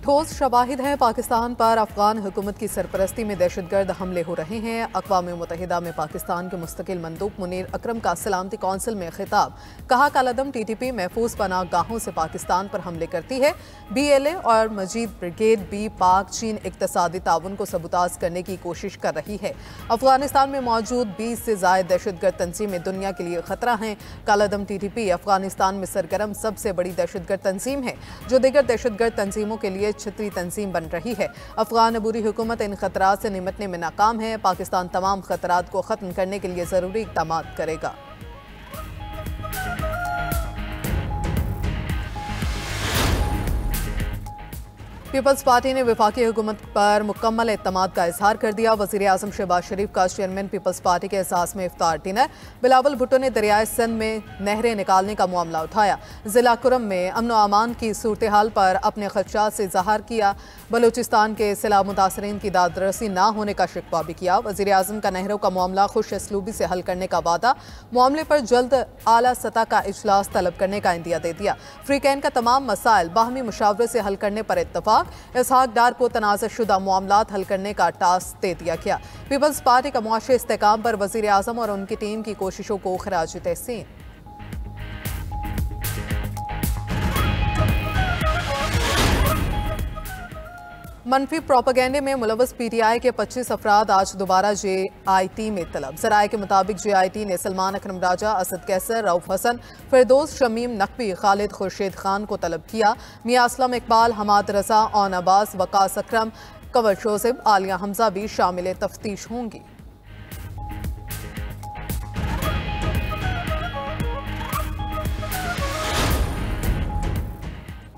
ठोस शवाहिद हैं। पाकिस्तान पर अफगान हुकूमत की सरपरस्ती में दहशतगर्द हमले हो रहे हैं। अक़वाम मुत्तहिदा में पाकिस्तान के मुस्तकिल मंदूब मुनीर अकरम का सलामती कौंसिल में खिताब। कहा कालादम TTP महफूज पनाह गाहों से पाकिस्तान पर हमले करती है। BLA और मजीद ब्रिगेड भी पाक चीन इक़्तिसादी ताउन को सबूताज करने की कोशिश कर रही है। अफगानिस्तान में मौजूद 20 से ज़ायद दहशतगर्द तंजीमें दुनिया के लिए खतरा हैं। कालादम TTP अफगानिस्तान में सरगर्म सबसे बड़ी दहशतगर्द तंजीम है जो दीगर दहशतगर्द तंजीमों के लिए छतरी तंजीम बन रही है। अफगान अबूरी हुकूमत इन खतरात से निपटने में नाकाम है। पाकिस्तान तमाम खतरात को ख़त्म करने के लिए ज़रूरी इक़दाम करेगा। पीपल्स पार्टी ने वफाकी हुकूमत पर मुकम्मल एतमाद का इजहार कर दिया। वज़ीर आज़म शहबाज शरीफ का चेयरमैन पीपल्स पार्टी के एहसास में इफ्तार डिनर। बिलावल भुट्टो ने दरियाए सिंध में नहरें निकालने का मामला उठाया। ज़िला कुरम में अमन व अमान की सूरत हाल पर अपने खदशात से इजहार किया। बलूचिस्तान के सैलाब मुतासरीन की दादरसी न होने का शिकवा भी किया। वज़ीर आज़म का नहरों का मामला खुश असलूबी से हल करने का वादा। मामले पर जल्द आला सतह का इजलास तलब करने का इंदिया दे दिया। फ्रीकैन का तमाम मसाइल बाहमी मुशावरे से हल करने पर इत्तफाक। इसहाक डार को तनाज़ुशुदा मामलात हल करने का टास्क दे दिया गया। पीपल्स पार्टी का मुआशी इस्तेकाम पर वज़ीर आज़म और उनकी टीम की कोशिशों को खराज तहसीन। मनफी प्रोपेगेंडे में मुलव्वस PTI के 25 अफराद आज दोबारा JIT में तलब। ज़राए के मुताबिक JIT ने सलमान अकरम राजा, असद कैसर, रऊफ हसन, फिरदौस शमीम नकवी, खालिद खुर्शीद खान को तलब किया। मियां असलम इकबाल, हमाद रजा, ओन अब्बास, वकास अकरम, कंवर शोजिब, आलिया हमजा भी शामिल तफ्तीश होंगी।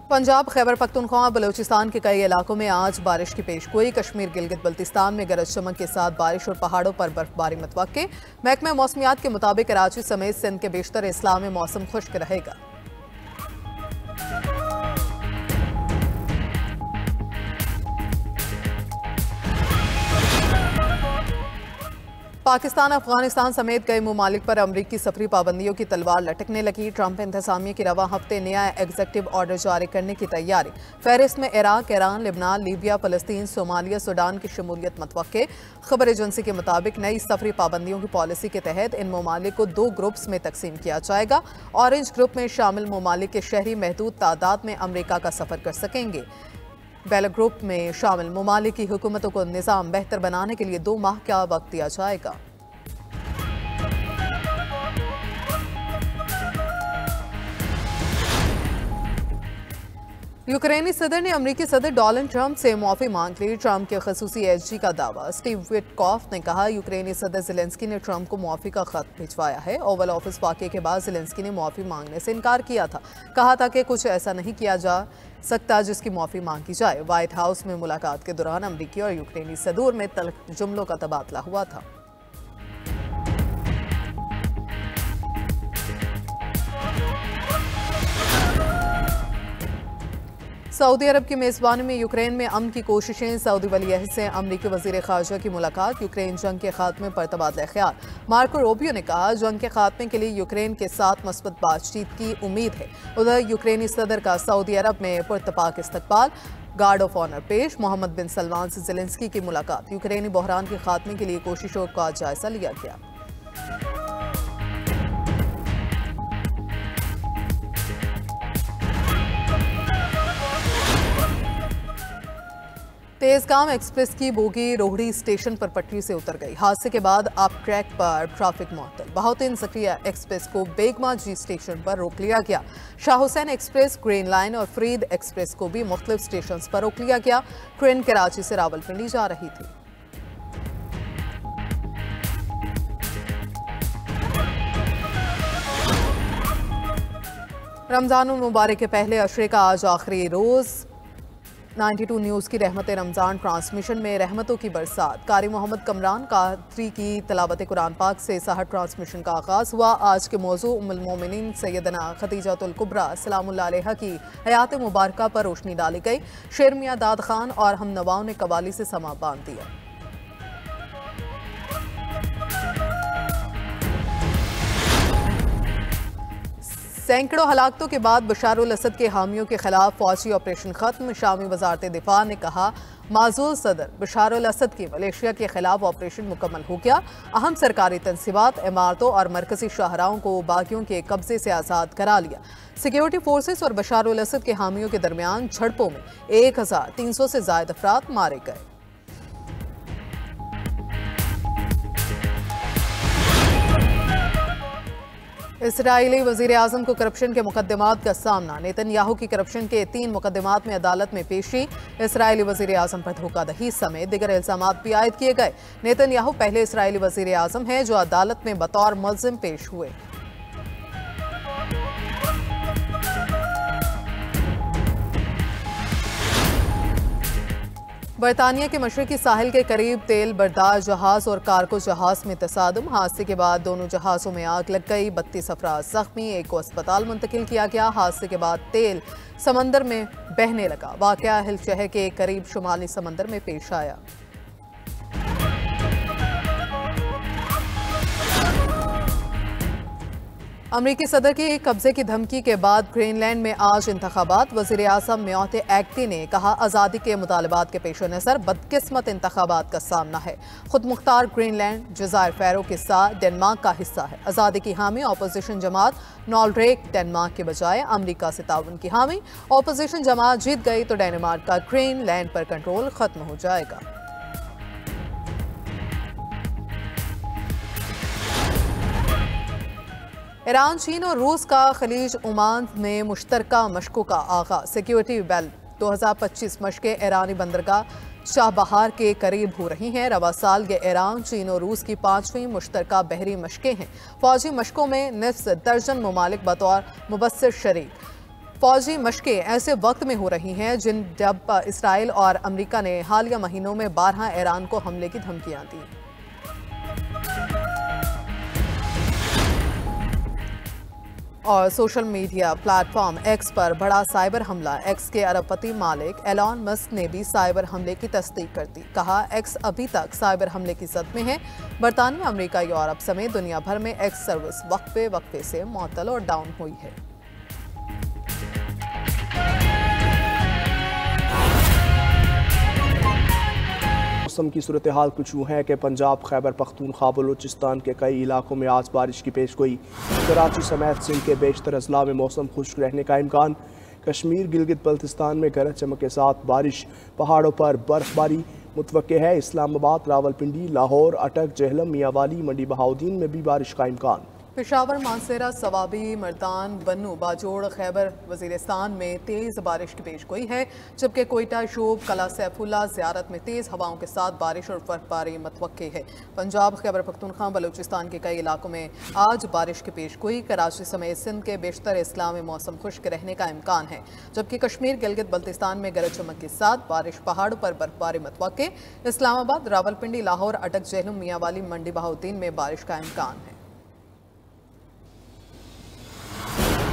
पंजाब, खैबर पख्तूनख्वा, बलूचिस्तान के कई इलाकों में आज बारिश की पेशगोई। कश्मीर, गिलगित बल्तिस्तान में गरज चमक के साथ बारिश और पहाड़ों पर बर्फबारी मुतवक्के। महकमा मौसमियात के मुताबिक कराची समेत सिंध के बेशतर इस्लाम में मौसम खुश्क रहेगा। पाकिस्तान, अफगानिस्तान समेत कई ममालिक पर अमरीकी सफरी पाबंदियों की तलवार लटकने लगी। ट्रंप इंतजामिया की रवा हफ्ते नया एग्जीक्यूटिव ऑर्डर जारी करने की तैयारी। फहरिस्त में इराक, ईरान, लिबनान, लीबिया, फलस्तीन, सोमालिया, सूडान की शमूलियत मतवक्के। खबर एजेंसी के मुताबिक नई सफरी पाबंदियों की पॉलिसी के तहत इन ममालिक को 2 ग्रुप्स में तकसीम किया जाएगा। ऑरेंज ग्रुप में शामिल ममालिक के शहरी महदूद तादाद में अमरीका का सफर कर सकेंगे। बेला ग्रुप में शामिल ममालिक की हुकूमतों को निज़ाम बेहतर बनाने के लिए 2 माह का वक्त दिया जाएगा। यूक्रेनी सदर ने अमरीकी सदर डोनाल्ड ट्रंप से मुआफ़ी मांग ली। ट्रंप के खसूसी SG का दावा। स्टीव विटकॉफ ने कहा यूक्रेनी सदर ज़ेलेंस्की ने ट्रंप को मुआफ़ी का खत भिजवाया है। ओवल ऑफिस वाक़े के बाद ज़ेलेंस्की ने मुआफ़ी मांगने से इनकार किया था। कहा था कि कुछ ऐसा नहीं किया जा सकता जिसकी मुआफ़ी मांगी जाए। व्हाइट हाउस में मुलाकात के दौरान अमरीकी और यूक्रेनी सदूर में तल्ख जुमलों का तबादला हुआ था। सऊदी अरब की मेज़बानी में यूक्रेन में अमन की कोशिशें। सऊदी वली-अहद से अमरीकी वज़ीर ख़ारजा की मुलाकात। यूक्रेन जंग के खात्मे पर तबादला ख्याल। मार्को रूबियो ने कहा जंग के खात्मे के लिए यूक्रेन के साथ मस्बत बातचीत की उम्मीद है। उधर यूक्रेनी सदर का सऊदी अरब में पुरतपाक इस्तकबाल। गार्ड ऑफ ऑनर पेश। मोहम्मद बिन सलमान से ज़ेलेंस्की की मुलाकात। यूक्रेनी बहरान के खात्मे के लिए कोशिशों का जायजा लिया गया। तेजगाम एक्सप्रेस की बोगी रोहड़ी स्टेशन पर पटरी से उतर गई। हादसे के बाद अब ट्रैक पर ट्रैफिक मुअत्तल। बहाउद्दीन ज़किया एक्सप्रेस को बेगमा जी स्टेशन पर रोक लिया गया। Shah Hussain express, green line और फरीद एक्सप्रेस को भी मुख्तलिफ स्टेशन पर रोक लिया गया। ट्रेन कराची से रावलपिंडी जा रही थी। रमज़ानुल मुबारक के पहले अशरे का आज आखिरी रोज़। 92 न्यूज़ की रहमत रमज़ान ट्रांसमिशन में रहमतों की बरसात। कारी मोहम्मद कमरान कादरी की तलावत कुरान पाक से सहर ट्रांसमिशन का आगाज़ हुआ। आज के मौजू उम्मुल मोमिनीन सैयदना खदीजतुल कुबरा सलामुल्लाह अलैहा की हयात मुबारका पर रोशनी डाली गई। शेर मियां दाद खान और हम नवाओं ने कवाली से समा बांध दिया। सैकड़ों हलाकतों के बाद बशारुल असद के हामियों के खिलाफ फौजी ऑपरेशन खत्म। शामी वजारत दिफा ने कहा माजूल सदर बशारुल असद की मलेशिया के खिलाफ ऑपरेशन मुकम्मल हो गया। अहम सरकारी तनसीबात, इमारतों और मरकजी शाहराहों को बागियों के कब्जे से आज़ाद करा लिया। सिक्योरिटी फोर्सेस और बशारुल असद के हामियों के दरमियान झड़पों में 1300 से ज्यादा अफराद मारे गए। इसराइली वजीर आजम को करप्शन के मुकदमात का सामना। नेतन्याहू की करप्शन के 3 मुकदमात में अदालत में पेशी। इसराइली वजीर आजम पर धोखाधड़ी समेत दीगर इल्जामात भी आयद किए गए। नेतन्याहू पहले इसराइली वजीर आजम हैं जो अदालत में बतौर मुल्जिम पेश हुए। बरतानिया के मशरकी साहिल के करीब तेल बरदार जहाज और कार्गो जहाज में तसादुम। हादसे के बाद दोनों जहाजों में आग लग गई। 32 अफराद जख्मी, एक को अस्पताल मुंतकिल किया गया। हादसे के बाद तेल समंदर में बहने लगा। वाकया हिल शहर के करीब शुमाली समंदर में पेश आया। अमरीकी सदर की कब्जे की धमकी के बाद ग्रीनलैंड में आज इंतखाबात। वजीर आज़म म्योते एक्टी ने कहा आज़ादी के मुतालबात के पेश नज़र बदकिस्मत इंतखाबात का सामना है। खुद मुख्तार ग्रीनलैंड जज़ायर फैरो के साथ डेनमार्क का हिस्सा है। आज़ादी की हामी अपोजिशन जमात नॉर्वेग डेनमार्क के बजाय अमरीका से ताउन की हामी। अपोजिशन जमात जीत गई तो डेनमार्क का ग्रीनलैंड पर कंट्रोल खत्म हो जाएगा। ईरान, चीन और रूस का खलीज ओमान में मुश्तरका मशकों का आगाज। सिक्योरिटी बेल्ट 2025 मशकें ईरानी बंदरगाह शाहबहार के करीब हो रही हैं। रवा साल ये ईरान, चीन और रूस की 5वीं मुश्तरका बहरी मशकें हैं। फौजी मशकों में निफ्स दर्जन ममालिक बतौर मुबस्सिर शरीक। फौजी मशकें ऐसे वक्त में हो रही हैं जब इसराइल और अमरीका ने हालिया महीनों में 12 ईरान को हमले की धमकियां दी। और सोशल मीडिया प्लेटफॉर्म एक्स पर बड़ा साइबर हमला। एक्स के अरबपति मालिक एलॉन मस्क ने भी साइबर हमले की तस्दीक कर दी। कहा एक्स अभी तक साइबर हमले की जद में है। बरतानिया, अमेरिका, यूरोप समेत दुनिया भर में एक्स सर्विस वक्फे से मुअत्तल और डाउन हुई है। मौसम की सूरत हाल कुछ यूँ है कि पंजाब, खैबर पख्तूनख्वा, बलूचिस्तान के कई इलाकों में आज बारिश की पेशगोई। कराची समेत सिंध के बेशतर अजला में मौसम खुश्क रहने का इम्कान। कश्मीर, गिलगित बल्तिस्तान में गरज चमक के साथ बारिश। पहाड़ों पर बर्फबारी मुतवक्के है। इस्लामाबाद, रावलपिंडी, लाहौर, अटक, जेहलम, मियांवाली, मंडी बहाउद्दीन में भी बारिश का इम्कान। पेशावर, मानसेरा, सवाबी, मर्दान, बन्नू, बाजोड़, खैबर वजीरिस्तान में तेज़ बारिश की पेशगोई है। जबकि कोयटा, शोब, कला सैफुल्ला, ज़ियारत में तेज़ हवाओं के साथ बारिश और बर्फबारी मतवक्के है। पंजाब, खैबर पख्तूनख्वा, बलूचिस्तान के कई इलाकों में आज बारिश की पेशगोई। कराची समेत सिंध के बेशतर अजला में मौसम खुश्क रहने का इम्कान है। जबकि कश्मीर, गिलगित बल्तिस्तान में गरज चमक के साथ बारिश, पहाड़ों पर बर्फबारी मतवक्के। इस्लामाबाद, रावलपिंडी, लाहौर, अटक, जेहलम, मियांवाली, मंडी बहाउद्दीन में बारिश का इम्कान है।